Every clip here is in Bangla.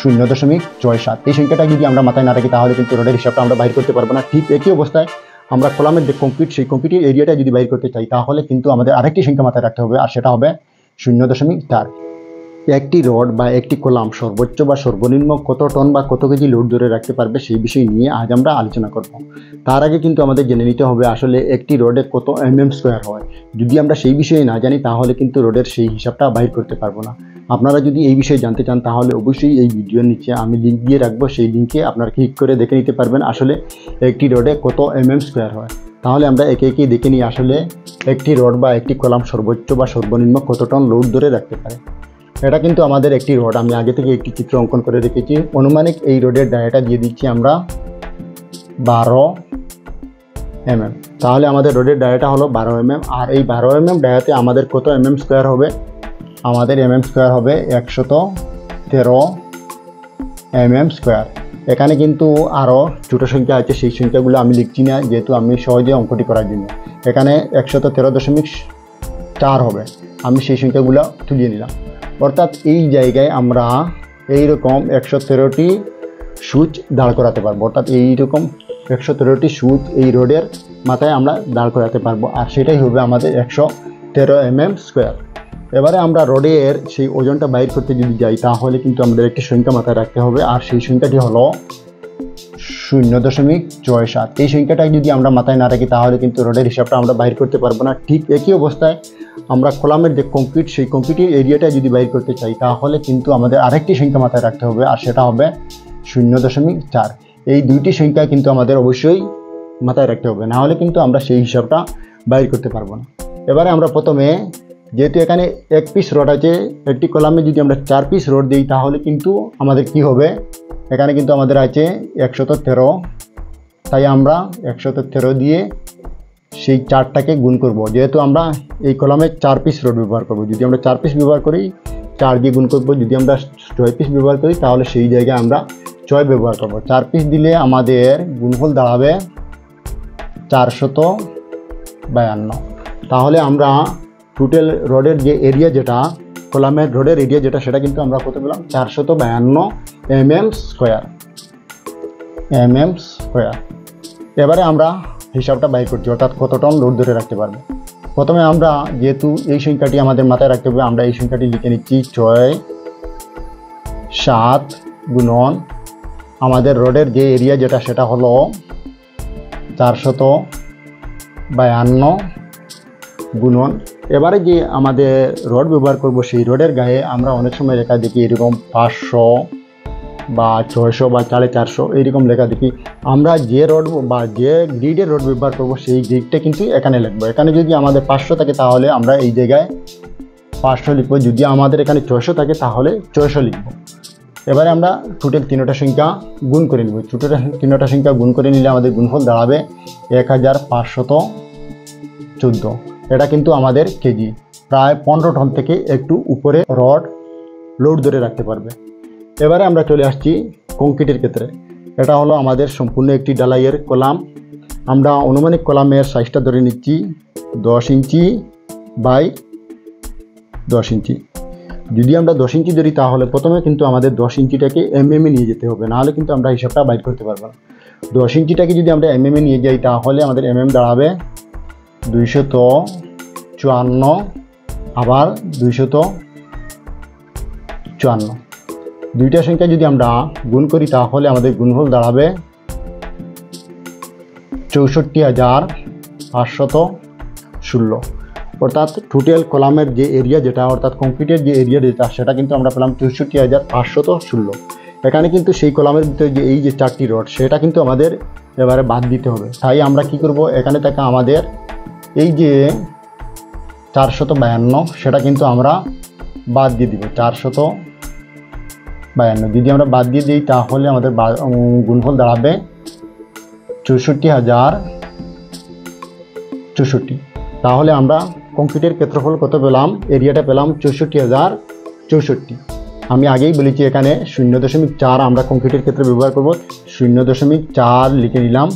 0.67। এই সংখ্যাটা যদি আমরা মাথায় না রাখি তাহলে কিন্তু রডের হিসাবটা আমরা বাইর করতে পারবো না। ঠিক একই অবস্থায় আমরা কলামের যে কংক্রিট, সেই কংক্রিটের এরিয়াটা যদি বাইর করতে চাই তাহলে কিন্তু আমাদের আরেকটি সংখ্যা মাথায় রাখতে হবে, আর সেটা হবে 0.4। একটি রড বা একটি কলাম সর্বোচ্চ বা সর্বনিম্ন কত টন বা কত কেজি লোড ধরে রাখতে পারবে সেই বিষয় নিয়ে আজ আমরা আলোচনা করব। তার আগে কিন্তু আমাদের জেনে নিতে হবে আসলে একটি রডে কত স্কোয়ার হয়। যদি আমরা সেই বিষয়ে না জানি তাহলে কিন্তু রডের সেই হিসাবটা বাইর করতে পারবো না। আপনারা যদি এই বিষয়ে জানতে চান তাহলে অবশ্যই এই ভিডিওর নিচে আমি লিঙ্ক দিয়ে রাখবো, সেই লিঙ্কে আপনারা ক্লিক করে দেখে নিতে পারবেন আসলে একটি রডে কত স্কোয়ার হয়। তাহলে আমরা একে একে দেখে নিই আসলে একটি রড বা একটি কলাম সর্বোচ্চ বা সর্বনিম্ন কত টন লোড ধরে রাখতে পারে। এটা কিন্তু আমাদের একটি রড, আমি আগে থেকে একটি চিত্র অঙ্কন করে রেখেছি। অনুমানিক এই রডের ডায়াটা দিয়ে দিচ্ছি আমরা 12 mm। তাহলে আমাদের রডের ডায়াটা হলো 12 mm, আর এই 12 mm ডায়াতে আমাদের কত স্কোয়ার হবে? আমাদের স্কোয়ার হবে 113 স্কোয়ার। এখানে কিন্তু আরও ছোটো সংখ্যা আছে, সেই সংখ্যাগুলো আমি লিখছি না যেহেতু আমি সহজে অঙ্কটি করার জন্য। এখানে 113.4 হবে, আমি সেই সংখ্যাগুলো তুলিয়ে নিলাম। অর্থাৎ এই জায়গায় আমরা এইরকম 113টি সুচ দাঁড় করাতে পারবো, অর্থাৎ এইরকম 113টি সুচ এই রোডের মাথায় আমরা দাঁড় করাতে পারবো, আর সেটাই হবে আমাদের 113 স্কোয়ার। এবারে আমরা রডের সেই ওজনটা বাইর করতে যদি যাই তাহলে কিন্তু আমাদের একটি সংখ্যা মাথায় রাখতে হবে, আর সেই সংখ্যাটি হলো 0.67। এই সংখ্যাটা যদি আমরা মাথায় না রাখি তাহলে কিন্তু রডের হিসাবটা আমরা বাইর করতে পারবো না। ঠিক একই অবস্থায় আমরা কলামের যে কংক্রিট, সেই কংক্রিটের এরিয়াটা যদি বাইর করতে চাই তাহলে কিন্তু আমাদের আরেকটি সংখ্যা মাথায় রাখতে হবে, আর সেটা হবে 0.4। এই দুইটি সংখ্যা কিন্তু আমাদের অবশ্যই মাথায় রাখতে হবে, না হলে কিন্তু আমরা সেই হিসাবটা বাইর করতে পারবো না। এবারে আমরা প্রথমে, যেহেতু এখানে এক পিস রড আছে, একটি কলামে যদি আমরা 4 পিস রড দিই তাহলে কিন্তু আমাদের কি হবে? এখানে কিন্তু আমাদের আছে 113, তাই আমরা 113 দিয়ে সেই 4টাকে গুণ করব। যেহেতু আমরা এই কলামে 4 পিস রড ব্যবহার করব, যদি আমরা 4 পিস ব্যবহার করি 4 দিয়ে গুণ করব। যদি আমরা 6 পিস ব্যবহার করি তাহলে সেই জায়গায় আমরা 6 ব্যবহার করব। 4 পিস দিলে আমাদের গুণফল দাঁড়াবে 452। তাহলে আমরা টোটাল রডের যে এরিয়া, যেটা কলামের রডের এরিয়া যেটা, সেটা কিন্তু আমরা কত পেলাম? 452 স্কোয়ার। এবারে আমরা হিসাবটা বাইর করছি, অর্থাৎ কত টন লোড ধরে রাখতে পারবে। প্রথমে আমরা, যেহেতু এই সংখ্যাটি আমাদের মাথায় রাখতে হবে, আমরা এই সংখ্যাটি লিখে নিচ্ছি 6-7 গুণন আমাদের রডের যে এরিয়া যেটা, সেটা হলো 452 গুণন। এবারে যে আমাদের রড ব্যবহার করব সেই রডের গায়ে আমরা অনেক সময় লেখা দেখি এরকম 500 বা 600 বা 450 এইরকম লেখা দেখি। আমরা যে রড বা যে গ্রিডের রড ব্যবহার করব সেই গ্রিডটা কিন্তু এখানে লিখবো। এখানে যদি আমাদের 500 থাকে তাহলে আমরা এই জায়গায় 500 লিখবো, যদি আমাদের এখানে 600 থাকে তাহলে 600 লিখব। এবারে আমরা টোটাল 3টা সংখ্যা গুণ করে নেব। টোটাল 3টা সংখ্যা গুণ করে নিলে আমাদের গুণফল দাঁড়াবে 1514। এটা কিন্তু আমাদের কেজি, প্রায় 15 টন থেকে একটু উপরে রড লোড ধরে রাখতে পারবে। এবারে আমরা চলে আসছি কংক্রিটের ক্ষেত্রে। এটা হলো আমাদের সম্পূর্ণ একটি ঢালাইয়ের কলাম। আমরা অনুমানিক কলামের সাইজটা ধরে নিচ্ছি 10 ইঞ্চি বাই 10 ইঞ্চি। যদি আমরা 10 ইঞ্চি ধরি তাহলে প্রথমে কিন্তু আমাদের 10 ইঞ্চিটাকে এমএমে নিয়ে যেতে হবে, নাহলে কিন্তু আমরা হিসাবটা বাইর করতে পারবো না। 10 ইঞ্চিটাকে যদি আমরা এমএমে নিয়ে যাই তাহলে আমাদের এমএম দাঁড়াবে 254, আবার 254। দুইটা সংখ্যা যদি আমরা গুণ করি তাহলে আমাদের গুণফল দাঁড়াবে 64,516। অর্থাৎ টোটাল কলামের যে এরিয়া যেটা, অর্থাৎ কংক্রিটের যে এরিয়া যেটা, সেটা কিন্তু আমরা পেলাম 64,516। এখানে কিন্তু সেই কলামের ভিতরে যে এই যে 4টি রড, সেটা কিন্তু আমাদের এবারে বাদ দিতে হবে। তাই আমরা কি করব, এখানে থেকে আমাদের এই যে 452 সেটা কিন্তু আমরা বাদ দিয়ে দিব। 452 যদি আমরা বাদ দিয়ে দিই তাহলে আমাদের গুণফল দাঁড়াবে 64,064। তাহলে আমরা কংক্রিটের ক্ষেত্রফল কত পেলাম? এরিয়াটা পেলাম 64,064। আমি আগেই বলেছি এখানে 0.4 আমরা কংক্রিটের ক্ষেত্রে ব্যবহার করব। 0.4 লিখে নিলাম,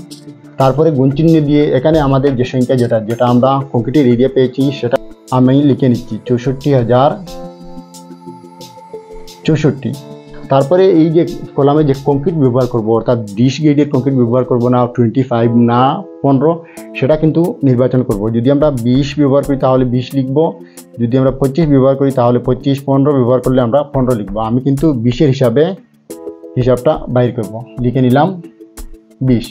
তারপরে গুণ চিহ্ন দিয়ে এখানে আমাদের যে সংখ্যা যেটা আমরা কংক্রিটের এরিয়া পেয়েছি সেটা আমি লিখে নিচ্ছি 64,064। তারপরে এই যে কলামে যে কংক্রিট ব্যবহার করব, অর্থাৎ 20 গ্রেডের কংক্রিট ব্যবহার করব না 25 না 15, সেটা কিন্তু নির্বাচন করব। যদি আমরা 20 ব্যবহার করি তাহলে 20 লিখব, যদি আমরা 25 ব্যবহার করি তাহলে 25, 15 ব্যবহার করলে আমরা 15 লিখব। আমি কিন্তু 20-এর হিসাবটা বাইর করব, লিখে নিলাম 20।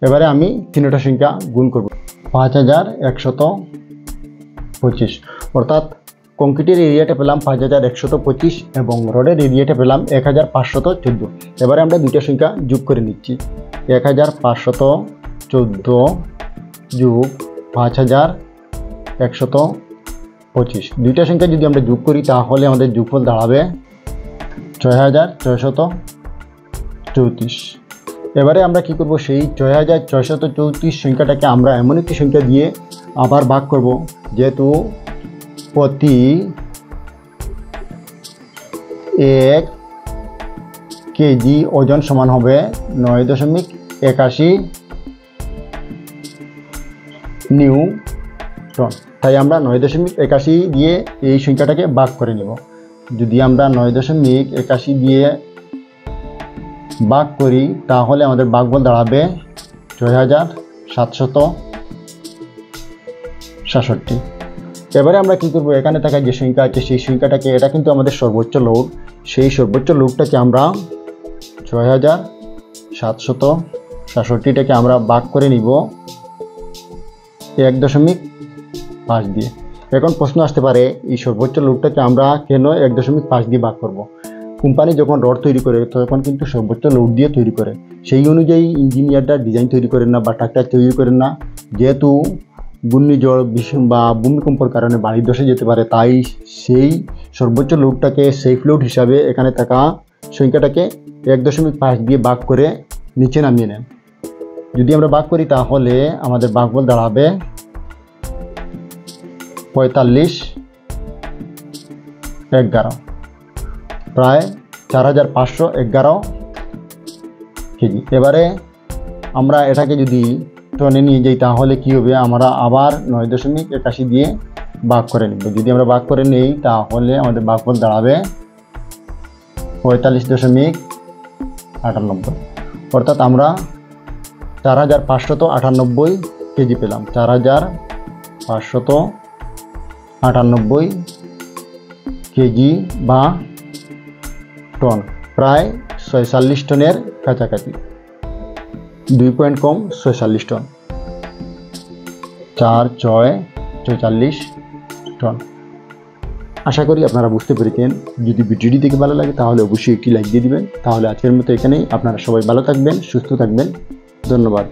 এবারে আমি তিনটা সংখ্যা গুণ করব, 5125, অর্থাৎ কংক্রিটের এরিয়াটা পেলাম 5125 এবং রডের এরিয়াটা পেলাম 1514। এবারে আমরা দুইটা সংখ্যা যোগ করে নিচ্ছি, 1514 যোগ 5125। দুইটা সংখ্যা যদি আমরা যোগ করি তাহলে আমাদের যোগফল দাঁড়াবে 6634। এবারে আমরা কি করব, সেই 6634 সংখ্যাটাকে আমরা এমন একটি সংখ্যা দিয়ে আবার ভাগ করব, যেহেতু প্রতি 1 কেজি ওজন সমান হবে 9.81 নিউটন। তাই আমরা 9.81 দিয়ে এই সংখ্যাটাকে ভাগ করে নেব। যদি আমরা 9.81 দিয়ে ভাগ করি তাহলে আমাদের ভাগফল দাঁড়াবে 6767। এবারে আমরা কি করব, এখানে থাকা যে সংখ্যা আছে সেই সংখ্যাটাকে, এটা কিন্তু আমাদের সর্বোচ্চ লোড, সেই সর্বোচ্চ লোডটাকে আমরা 6767টাকে আমরা ভাগ করে নিব 1.5 দিয়ে। এখন প্রশ্ন আসতে পারে, এই সর্বোচ্চ লোডটাকে আমরা কেন 1.5 দিয়ে ভাগ করব? কোম্পানি যখন রড তৈরি করে তখন কিন্তু সর্বোচ্চ লোড দিয়ে তৈরি করে, সেই অনুযায়ী ইঞ্জিনিয়াররা ডিজাইন তৈরি করেন না বা ট্রাক্টর তৈরি করেন না। যেহেতু ঘূর্ণিঝড় বা ভূমিকম্পর কারণে বাড়ি ধসে যেতে পারে, তাই সেই সর্বোচ্চ লোডটাকে সেফ লোড হিসাবে এখানে থাকা সংখ্যাটাকে 1.5 দিয়ে ভাগ করে নিচে নামিয়ে নেন। যদি আমরা ভাগ করি তাহলে আমাদের ভাগফল দাঁড়াবে 4511, প্রায় 4511 কেজি। এবারে আমরা এটাকে যদি টনে নিয়ে যাই তাহলে কি হবে, আমরা আবার 9.81 দিয়ে ভাগ করে নেব। যদি আমরা ভাগ করে নেই তাহলে আমাদের ভাগফল দাঁড়াবে 45.98, অর্থাৎ আমরা 4598 কেজি পেলাম। 4598 কেজি বা টন, প্রায় 46 টনের কাছাকাছি, 2 পয়েন্ট কম 46 টন, 4×6=46 টন। আশা করি আপনারা বুঝতে পেরেছেন। যদি ভিডিওটি দেখে ভালো লাগে তাহলে অবশ্যই একটি লাইক দিয়ে দিবেন। তাহলে আজকের মতো এখানেই, আপনারা সবাই ভালো থাকবেন, সুস্থ থাকবেন, ধন্যবাদ।